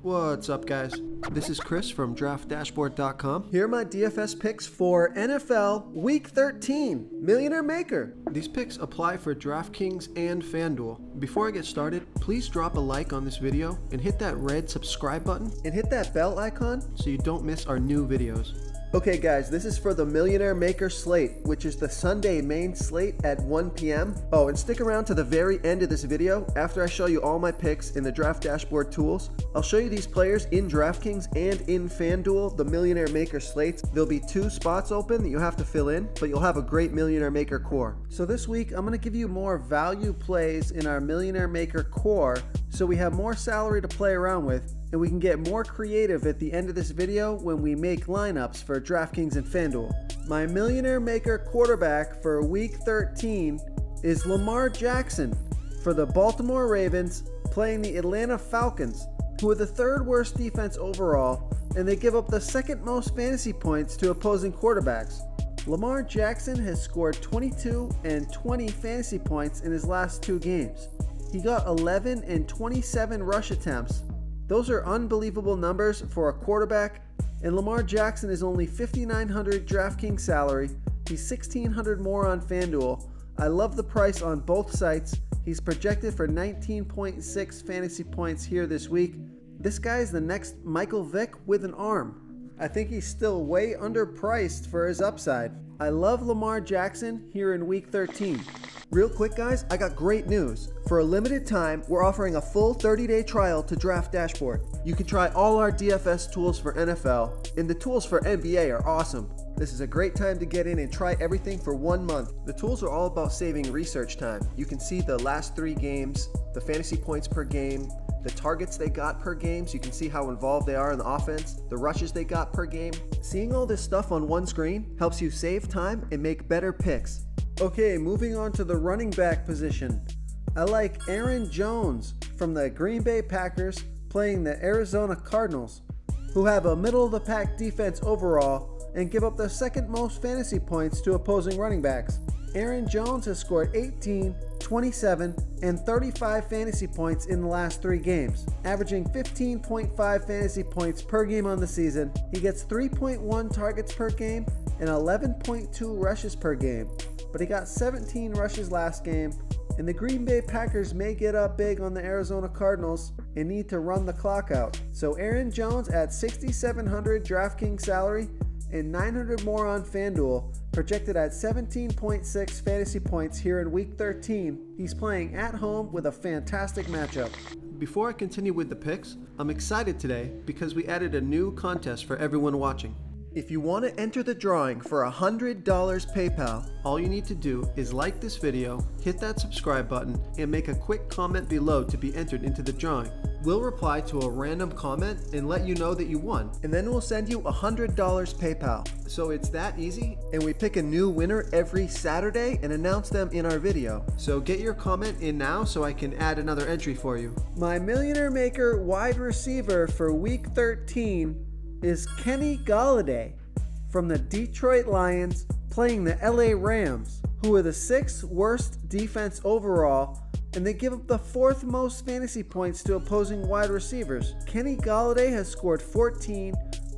What's up, guys? This is Chris from DraftDashboard.com. Here are my DFS picks for NFL Week 13 Millionaire Maker. These picks apply for DraftKings and FanDuel. Before I get started, please drop a like on this video and hit that red subscribe button and hit that bell icon so you don't miss our new videos. Okay guys, this is for the Millionaire Maker slate, which is the Sunday main slate at 1 p.m. Oh, and stick around to the very end of this video. After I show you all my picks in the Draft Dashboard tools, I'll show you these players in DraftKings and in FanDuel, the Millionaire Maker slates. There'll be 2 spots open that you have to fill in, but you'll have a great Millionaire Maker core. So this week, I'm going to give you more value plays in our Millionaire Maker core so we have more salary to play around with, and we can get more creative at the end of this video when we make lineups for DraftKings and FanDuel. My Millionaire Maker quarterback for Week 13 is Lamar Jackson for the Baltimore Ravens, playing the Atlanta Falcons, who are the 3rd worst defense overall, and they give up the 2nd most fantasy points to opposing quarterbacks. Lamar Jackson has scored 22 and 20 fantasy points in his last 2 games. He got 11 and 27 rush attempts. Those are unbelievable numbers for a quarterback, and Lamar Jackson is only $5,900 DraftKings salary. He's $1,600 more on FanDuel. I love the price on both sites. He's projected for 19.6 fantasy points here this week. This guy is the next Michael Vick with an arm. I think he's still way underpriced for his upside. I love Lamar Jackson here in Week 13. Real quick guys, I got great news. For a limited time, we're offering a full 30-day trial to Draft Dashboard. You can try all our DFS tools for NFL, and the tools for NBA are awesome. This is a great time to get in and try everything for 1 month. The tools are all about saving research time. You can see the last 3 games, the fantasy points per game, the targets they got per game, so you can see how involved they are in the offense, the rushes they got per game. Seeing all this stuff on one screen helps you save time and make better picks. Okay, moving on to the running back position. I like Aaron Jones from the Green Bay Packers playing the Arizona Cardinals, who have a middle-of-the-pack defense overall and give up the 2nd most fantasy points to opposing running backs. Aaron Jones has scored 18, 27, and 35 fantasy points in the last 3 games, averaging 15.5 fantasy points per game on the season. He gets 3.1 targets per game and 11.2 rushes per game, but he got 17 rushes last game, and the Green Bay Packers may get up big on the Arizona Cardinals and need to run the clock out. So Aaron Jones at $6,700 DraftKings salary and $900 more on FanDuel, projected at 17.6 fantasy points here in Week 13. He's playing at home with a fantastic matchup. Before I continue with the picks, I'm excited today because we added a new contest for everyone watching. If you want to enter the drawing for $100 PayPal, all you need to do is like this video, hit that subscribe button, and make a quick comment below to be entered into the drawing. We'll reply to a random comment and let you know that you won, and then we'll send you $100 PayPal. So it's that easy, and we pick a new winner every Saturday and announce them in our video. So get your comment in now so I can add another entry for you. My Millionaire Maker wide receiver for Week 13 is Kenny Golladay from the Detroit Lions, playing the LA Rams, who are the 6th worst defense overall, and they give up the 4th most fantasy points to opposing wide receivers. Kenny Golladay has scored 14,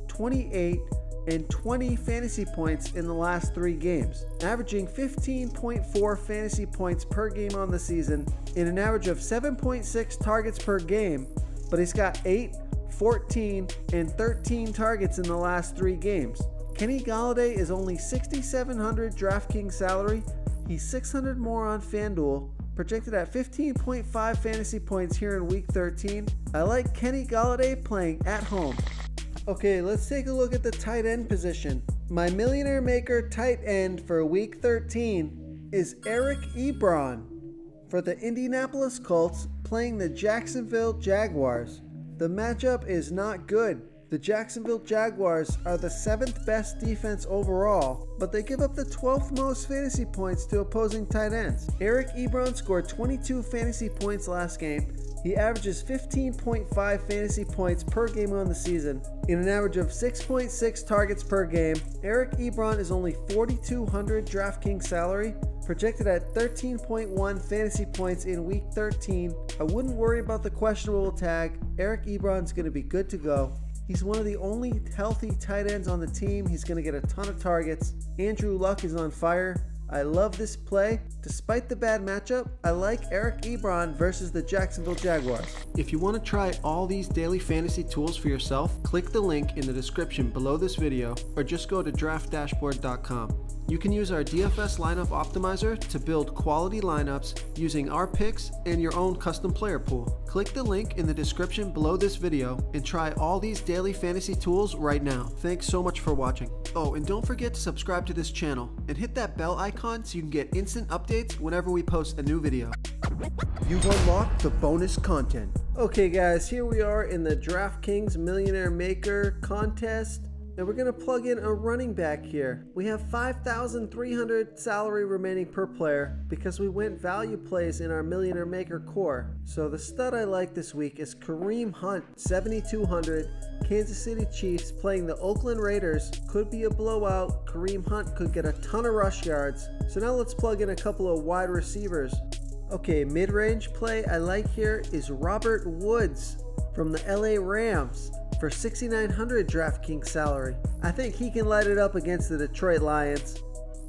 28, and 20 fantasy points in the last 3 games, averaging 15.4 fantasy points per game on the season in an average of 7.6 targets per game, but he's got 8, 14, and 13 targets in the last 3 games. Kenny Golladay is only $6,700 DraftKings salary. He's $600 more on FanDuel, projected at 15.5 fantasy points here in Week 13. I like Kenny Golladay playing at home. Okay, let's take a look at the tight end position. My Millionaire Maker tight end for Week 13 is Eric Ebron for the Indianapolis Colts, playing the Jacksonville Jaguars. The matchup is not good. The Jacksonville Jaguars are the 7th best defense overall, but they give up the 12th most fantasy points to opposing tight ends. Eric Ebron scored 22 fantasy points last game. He averages 15.5 fantasy points per game on the season in an average of 6.6 targets per game. Eric Ebron is only $4,200 DraftKings salary projected at 13.1 fantasy points in week 13. I wouldn't worry about the questionable tag. Eric Ebron's going to be good to go. He's one of the only healthy tight ends on the team. He's going to get a ton of targets. Andrew Luck is on fire. I love this play. Despite the bad matchup, I like Eric Ebron versus the Jacksonville Jaguars. If you want to try all these daily fantasy tools for yourself, click the link in the description below this video or just go to draftdashboard.com. You can use our DFS lineup optimizer to build quality lineups using our picks and your own custom player pool. Click the link in the description below this video and try all these daily fantasy tools right now. Thanks so much for watching. Oh, and don't forget to subscribe to this channel and hit that bell icon so you can get instant updates whenever we post a new video. You've unlocked the bonus content. Okay guys, here we are in the DraftKings Millionaire Maker contest. And we're going to plug in a running back here. We have 5,300 salary remaining per player because we went value plays in our Millionaire Maker core. So the stud I like this week is Kareem Hunt, 7,200. Kansas City Chiefs playing the Oakland Raiders. Could be a blowout. Kareem Hunt could get a ton of rush yards. So now let's plug in a couple of wide receivers. Okay, mid-range play I like here is Robert Woods from the LA Rams for 6,900 DraftKings salary. I think he can light it up against the Detroit Lions.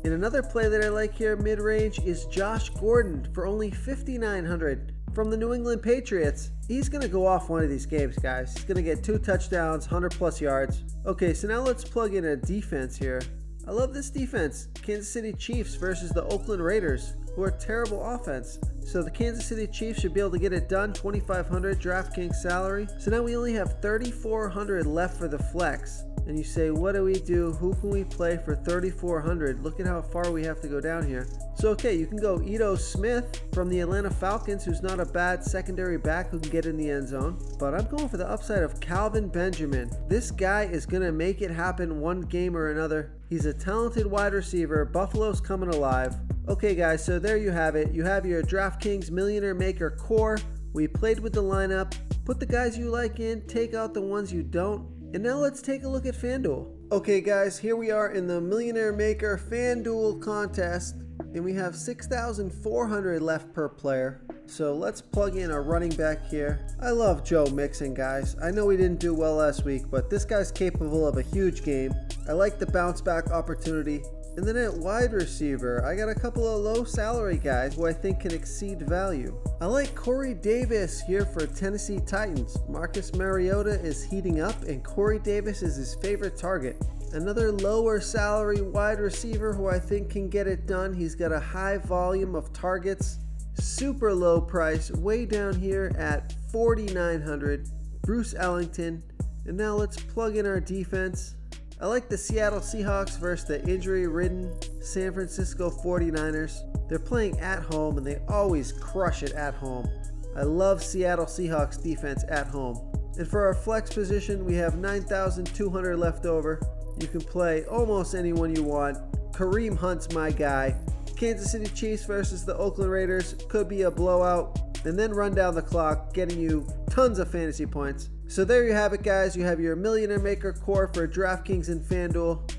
And another play that I like here mid-range is Josh Gordon for only 5,900 from the New England Patriots. He's going to go off one of these games, guys. He's going to get 2 touchdowns, 100+ yards. Okay, so now let's plug in a defense here. I love this defense. Kansas City Chiefs versus the Oakland Raiders, who are terrible offense. So the Kansas City Chiefs should be able to get it done, 2,500 DraftKings salary. So now we only have 3,400 left for the flex. And you say, what do we do? Who can we play for 3,400? Look at how far we have to go down here. So okay, you can go Ito Smith from the Atlanta Falcons, who's not a bad secondary back who can get in the end zone. But I'm going for the upside of Calvin Benjamin. This guy is going to make it happen one game or another. He's a talented wide receiver. Buffalo's coming alive. Okay guys, so there you have it. You have your DraftKings Millionaire Maker core. We played with the lineup. Put the guys you like in, take out the ones you don't. And now let's take a look at FanDuel. Okay guys, here we are in the Millionaire Maker FanDuel contest. And we have 6,400 left per player. So let's plug in a running back here. I love Joe Mixon, guys. I know he didn't do well last week, but this guy's capable of a huge game. I like the bounce back opportunity. And then at wide receiver, I got a couple of low salary guys who I think can exceed value. I like Corey Davis here for Tennessee Titans. Marcus Mariota is heating up and Corey Davis is his favorite target. Another lower salary wide receiver who I think can get it done. He's got a high volume of targets. Super low price, way down here at 4,900. Bruce Ellington. And now let's plug in our defense. I like the Seattle Seahawks versus the injury-ridden San Francisco 49ers. They're playing at home and they always crush it at home. I love Seattle Seahawks defense at home. And for our flex position, we have 9,200 left over. You can play almost anyone you want. Kareem Hunt's my guy. Kansas City Chiefs versus the Oakland Raiders could be a blowout. And then run down the clock, getting you tons of fantasy points. So there you have it, guys. You have your Millionaire Maker core for DraftKings and FanDuel.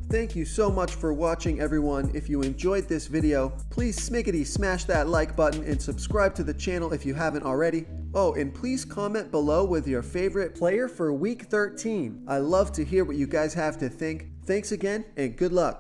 Thank you so much for watching, everyone. If you enjoyed this video, please smiggity smash that like button and subscribe to the channel if you haven't already. Oh, and please comment below with your favorite player for week 13. I love to hear what you guys have to think. Thanks again and good luck.